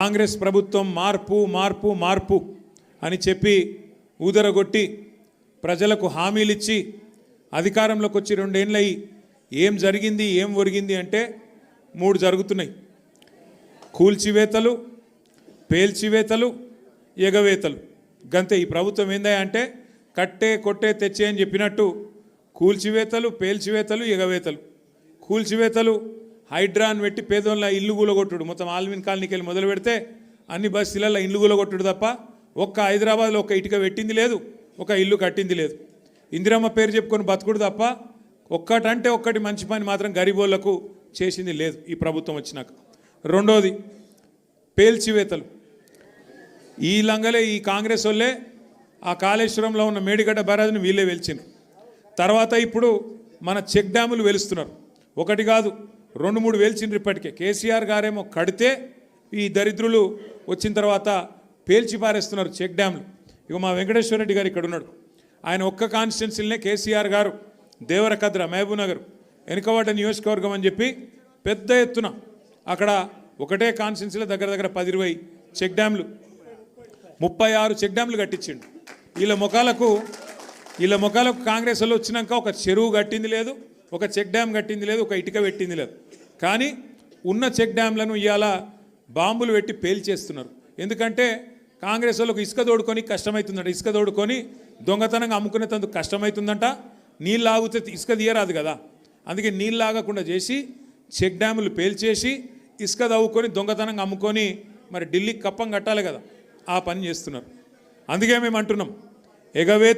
కాంగ్రెస్ ప్రభుత్వం మార్పు మార్పు మార్పు అని చెప్పి ఊదరగొట్టి ప్రజలకు హామీలు ఇచ్చి అధికారంలోకి వచ్చి 2 ఏళ్ళయి ఏం జరిగింది ఏం ఒరిగింది అంటే 3 జరుగుతున్నాయి. కూల్చివేతలు, పేల్చివేతలు, ఎగవేతలు. గంతే. ఈ ప్రభుత్వం ఏందా అంటే కట్టే కొట్టే తెచ్చే అని చెప్పినట్టు కూల్చివేతలు, పేల్చివేతలు, ఎగవేతలు. కూల్చివేతలు హైడ్రాన్ పెట్టి పేదోళ్ళ ఇల్లు కూలగొట్టుడు. మొత్తం ఆల్విన్ కాలనీకి వెళ్ళి మొదలు పెడితే అన్ని బస్తీలలో ఇల్లు కూలగొట్టుడు తప్ప ఒక్క హైదరాబాద్లో ఒక్క ఇటుక పెట్టింది లేదు, ఒక ఇల్లు కట్టింది లేదు. ఇందిరమ్మ పేరు చెప్పుకొని బతుకుడు తప్ప ఒక్కటంటే ఒక్కటి మంచి పని మాత్రం గరీబోళ్లకు చేసింది లేదు ఈ ప్రభుత్వం వచ్చినాక. రెండోది పేల్చివేతలు. ఈ లంగలే ఈ కాంగ్రెస్ వాళ్ళే ఆ కాళేశ్వరంలో ఉన్న మేడిగడ్డ బ్యారేజ్ని వీళ్ళే వెలిచిండ్రు. తర్వాత ఇప్పుడు మన చెక్ డ్యాములు వెలుస్తున్నారు. ఒకటి కాదు 2-3 వెలిచిండ్రు ఇప్పటికే. కేసీఆర్ గారేమో కడితే ఈ దరిద్రులు వచ్చిన తర్వాత పేల్చి పారేస్తున్నారు చెక్ డ్యాములు. ఇక మా వెంకటేశ్వర రెడ్డి గారు ఇక్కడ ఉన్నాడు. ఆయన ఒక్క కాన్స్టిట్యున్సీలనే కేసీఆర్ గారు దేవరకద్ర, మహబూబ్నగర్, వెనుకబడ్డ నియోజకవర్గం అని చెప్పి పెద్ద ఎత్తున అక్కడ ఒకటే కాన్స్టిట్యున్సీలో దగ్గర దగ్గర 10-20 చెక్ డ్యాములు, 36 చెక్ డ్యాములు కట్టించిండు. వీళ్ళ ముఖాలకు కాంగ్రెస్ వాళ్ళు వచ్చినాక ఒక చెరువు కట్టింది లేదు, ఒక చెక్ డ్యామ్ కట్టింది లేదు, ఒక ఇటుక పెట్టింది లేదు. కానీ ఉన్న చెక్ డ్యామ్లను ఇవాళ బాంబులు పెట్టి పేల్చేస్తున్నారు. ఎందుకంటే కాంగ్రెస్ వాళ్ళకు ఇసుక తోడుకొని కష్టమవుతుందంట. ఇసుక తోడుకొని దొంగతనంగా అమ్ముకునేందుకు కష్టమవుతుందంట. నీళ్ళు ఆగితే ఇసుక తీయరాదు కదా, అందుకే నీళ్ళు ఆగకుండా చేసి చెక్ డ్యాములు పేల్చేసి ఇసుక తవ్వుకొని దొంగతనంగా అమ్ముకొని మరి ఢిల్లీకి కప్పం కట్టాలి కదా, ఆ పని చేస్తున్నారు. అందుకే మేము అంటున్నాం ఎగవే